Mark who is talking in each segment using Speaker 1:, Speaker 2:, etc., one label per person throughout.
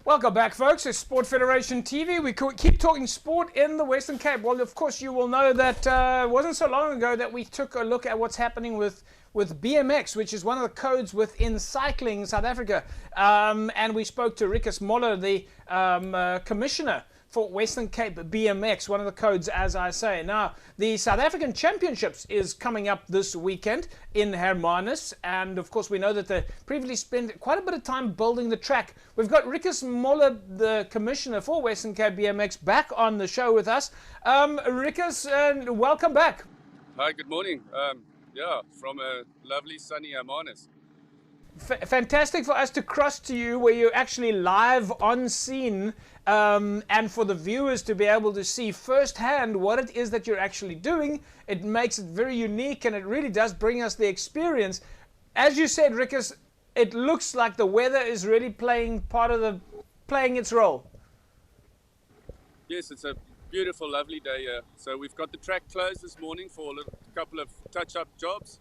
Speaker 1: Welcome back, folks. It's Sport Federation TV. We keep talking sport in the Western Cape. Well, of course, you will know that it wasn't so long ago that we took a look at what's happening with BMX, which is one of the codes within cycling in South Africa. And we spoke to Rickus Moller, the commissioner for Western Cape BMX, one of the codes, as I say. Now, the South African Championships is coming up this weekend in Hermanus, and of course we know that they previously spent quite a bit of time building the track. We've got Rickus Moller, the commissioner for Western Cape BMX, back on the show with us. Rickus, welcome back.
Speaker 2: Hi, good morning. From a lovely sunny Hermanus.
Speaker 1: Fantastic for us to cross to you where you're actually live on scene, and for the viewers to be able to see firsthand what it is that you're actually doing. It makes it very unique, and it really does bring us the experience. As you said, Rickus, it looks like the weather is really playing its role.
Speaker 2: Yes, it's a beautiful, lovely day here. So we've got the track closed this morning for a couple of touch-up jobs.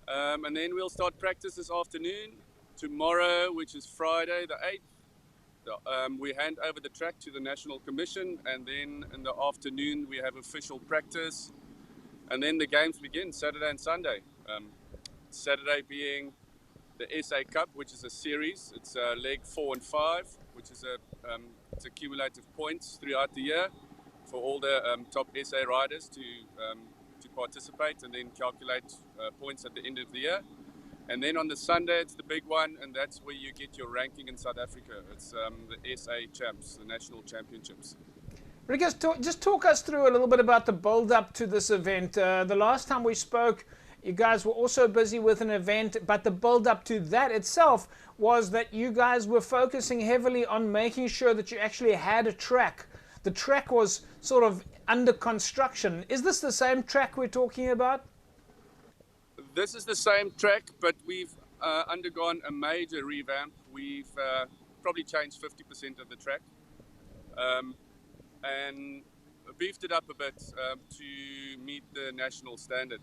Speaker 2: And then we'll start practice this afternoon. Tomorrow, which is Friday the 8th, we hand over the track to the National Commission, and then in the afternoon we have official practice, and then the games begin Saturday and Sunday. Saturday being the SA Cup, which is a series. It's leg 4 and 5, which is it's a cumulative points throughout the year for all the top SA riders to participate, and then calculate points at the end of the year. And then on the Sunday, it's the big one, and that's where you get your ranking in South Africa. It's the SA Champs, the National Championships.
Speaker 1: Rickus, just talk us through a little bit about the build-up to this event. The last time we spoke, you guys were also busy with an event, but the build-up to that itself was that you guys were focusing heavily on making sure that you actually had a track. The track was sort of under construction. Is this the same track we're talking about?
Speaker 2: This is the same track, but we've undergone a major revamp. We've probably changed 50% of the track and beefed it up a bit to meet the national standard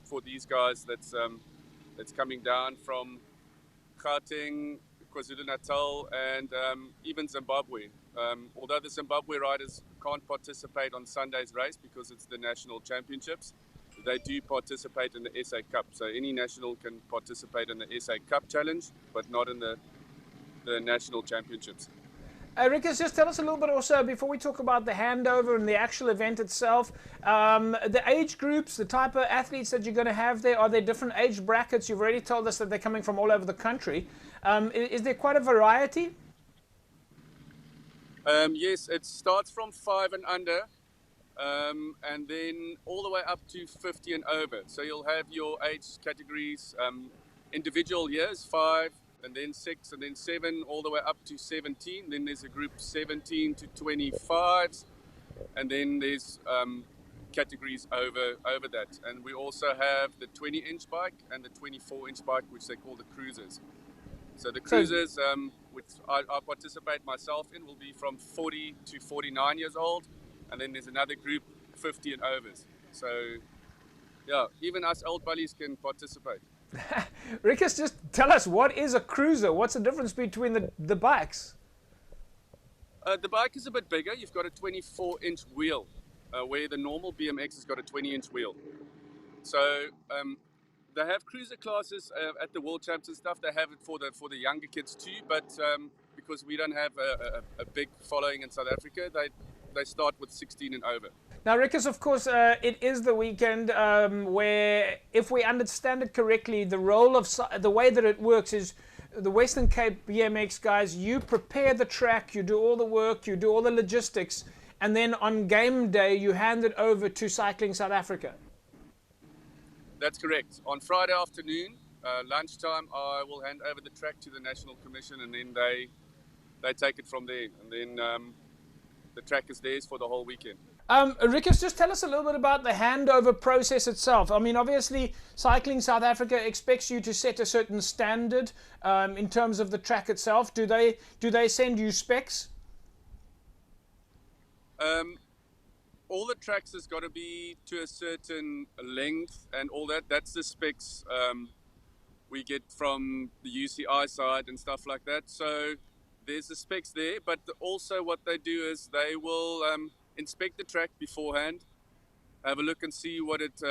Speaker 2: for these guys that's coming down from Gauteng, KwaZulu-Natal, and even Zimbabwe. Although the Zimbabwe riders can't participate on Sunday's race because it's the national championships, they do participate in the SA Cup. So any national can participate in the SA Cup challenge, but not in the national championships.
Speaker 1: Rickus, just tell us a little bit also, before we talk about the handover and the actual event itself, the age groups, the type of athletes that you're going to have there. Are there different age brackets? You've already told us that they're coming from all over the country. Is there quite a variety?
Speaker 2: Yes, it starts from 5 and under, and then all the way up to 50 and over. So you'll have your age categories, individual years, 5, and then 6, and then 7, all the way up to 17. Then there's a group 17 to 25s, and then there's categories over that. And we also have the 20-inch bike and the 24-inch bike, which they call the cruisers. So the cruisers, which I participate myself in, will be from 40 to 49 years old, and then there's another group 50 and overs. So yeah, even us old buddies can participate.
Speaker 1: Rickus, just tell us, what is a cruiser? What's the difference between the bikes?
Speaker 2: The bike is a bit bigger. You've got a 24-inch wheel, where the normal BMX has got a 20-inch wheel. So they have cruiser classes at the World Champs and stuff. They have it for the younger kids too, but because we don't have a big following in South Africa, they start with 16 and over.
Speaker 1: Now, Rickus, of course, it is the weekend where, if we understand it correctly, the way that it works is the Western Cape BMX guys, you prepare the track, you do all the work, you do all the logistics, and then on game day you hand it over to Cycling South Africa.
Speaker 2: That's correct. On Friday afternoon, lunchtime, I will hand over the track to the National Commission, and then they take it from there. And then the track is theirs for the whole weekend.
Speaker 1: Rickus, just tell us a little bit about the handover process itself. I mean, obviously, Cycling South Africa expects you to set a certain standard in terms of the track itself. Do they send you specs?
Speaker 2: All the tracks has got to be to a certain length and all that. That's the specs we get from the UCI side and stuff like that. So there's the specs there, but also what they do is they will inspect the track beforehand, have a look and see what it,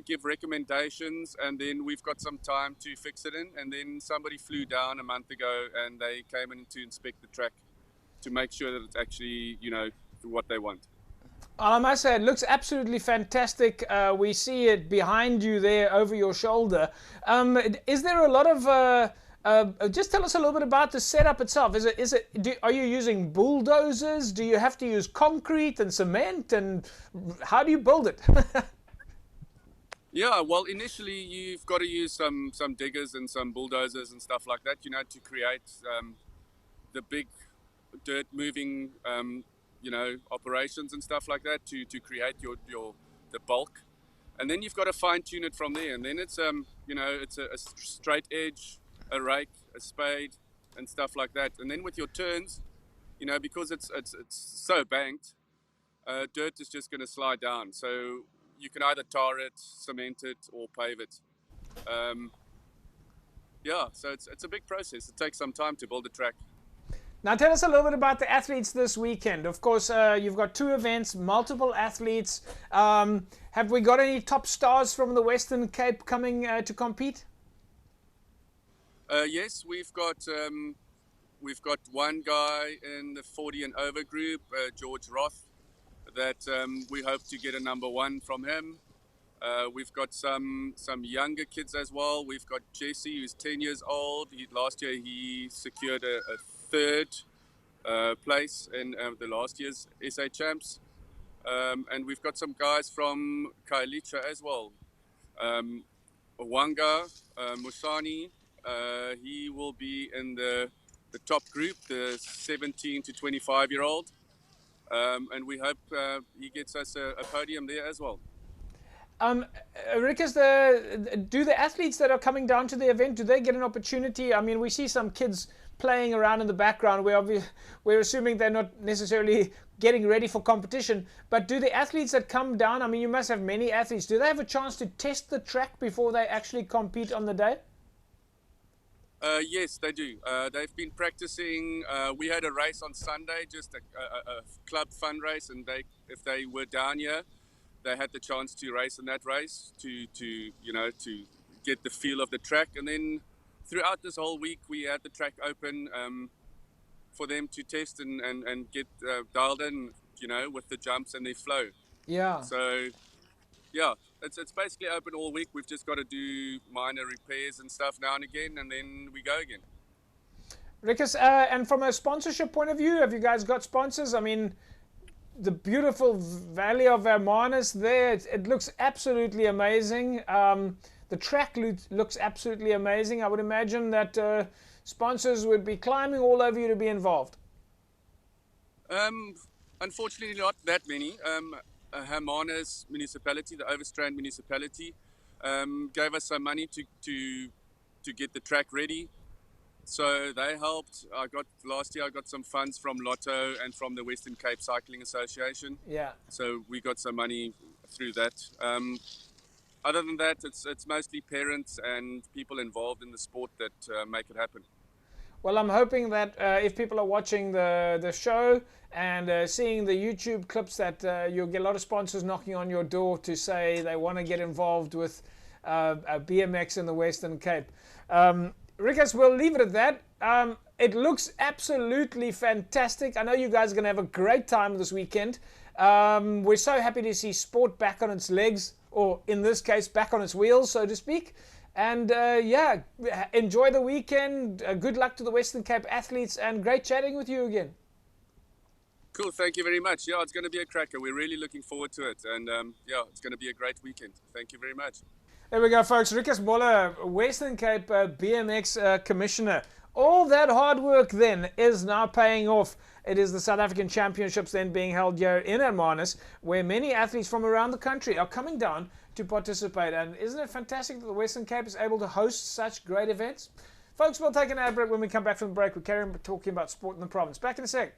Speaker 2: give recommendations, and then we've got some time to fix it in. And then somebody flew down a month ago and they came in to inspect the track to make sure that it's actually, what they want.
Speaker 1: I must say, it looks absolutely fantastic. We see it behind you there over your shoulder. Is there a lot of... just tell us a little bit about the setup itself. Are you using bulldozers? Do you have to use concrete and cement? And how do you build it?
Speaker 2: Yeah, well, initially you've got to use some diggers and some bulldozers and stuff like that, to create the big dirt moving operations and stuff like that to create the bulk. And then you've got to fine tune it from there. And then it's it's a straight edge, a rake, a spade, and stuff like that. And then with your turns, because it's so banked, dirt is just going to slide down. So you can either tar it, cement it, or pave it. So it's a big process. It takes some time to build a track.
Speaker 1: Now tell us a little bit about the athletes this weekend. Of course, you've got 2 events, multiple athletes. Have we got any top stars from the Western Cape coming to compete?
Speaker 2: Yes, we've got one guy in the 40 and over group, George Roth, that we hope to get a number 1 from him. We've got some younger kids as well. We've got Jesse, who's 10 years old. Last year he secured a 3rd place in the last year's SA Champs. And we've got some guys from Kailicha as well. Wanga Musani, he will be in the top group, the 17 to 25-year-old. And we hope he gets us a podium there as well.
Speaker 1: Rickus, do the athletes that are coming down to the event, do they get an opportunity? I mean, we see some kids playing around in the background. We're assuming they're not necessarily getting ready for competition. But do the athletes that come down, I mean, you must have many athletes, do they have a chance to test the track before they actually compete on the day?
Speaker 2: Yes, they do. They've been practicing. We had a race on Sunday, just a club fun race, and if they were down here, they had the chance to race in that race to get the feel of the track. And then throughout this whole week, we had the track open for them to test and get dialed in, with the jumps and their flow.
Speaker 1: Yeah.
Speaker 2: So, yeah, it's basically open all week. We've just got to do minor repairs and stuff now and again, and then we go again.
Speaker 1: Rickus, and from a sponsorship point of view, have you guys got sponsors? I mean, the beautiful Valley of Hermanus there, it looks absolutely amazing. The track looks absolutely amazing. I would imagine that sponsors would be climbing all over you to be involved.
Speaker 2: Unfortunately, not that many. Hermanus municipality, the Overstrand municipality, gave us some money to get the track ready. So they helped. Last year I got some funds from Lotto and from the Western Cape Cycling Association.
Speaker 1: Yeah.
Speaker 2: So we got some money through that. Other than that, it's mostly parents and people involved in the sport that make it happen.
Speaker 1: Well, I'm hoping that if people are watching the show and seeing the YouTube clips, that you'll get a lot of sponsors knocking on your door to say they want to get involved with BMX in the Western Cape. Rickus, we'll leave it at that. It looks absolutely fantastic. I know you guys are going to have a great time this weekend. We're so happy to see sport back on its legs, or in this case, back on its wheels, so to speak. And yeah, enjoy the weekend. Good luck to the Western Cape athletes, and great chatting with you again.
Speaker 2: Cool, thank you very much. Yeah, it's going to be a cracker. We're really looking forward to it. And yeah, it's going to be a great weekend. Thank you very much.
Speaker 1: There we go, folks. Rickus Moller, Western Cape BMX Commissioner. All that hard work then is now paying off. It is the South African Championships then being held here in Hermanus, where many athletes from around the country are coming down to participate. And isn't it fantastic that the Western Cape is able to host such great events? Folks, we'll take an ad break. When we come back from the break, we'll carry on talking about sport in the province. Back in a sec.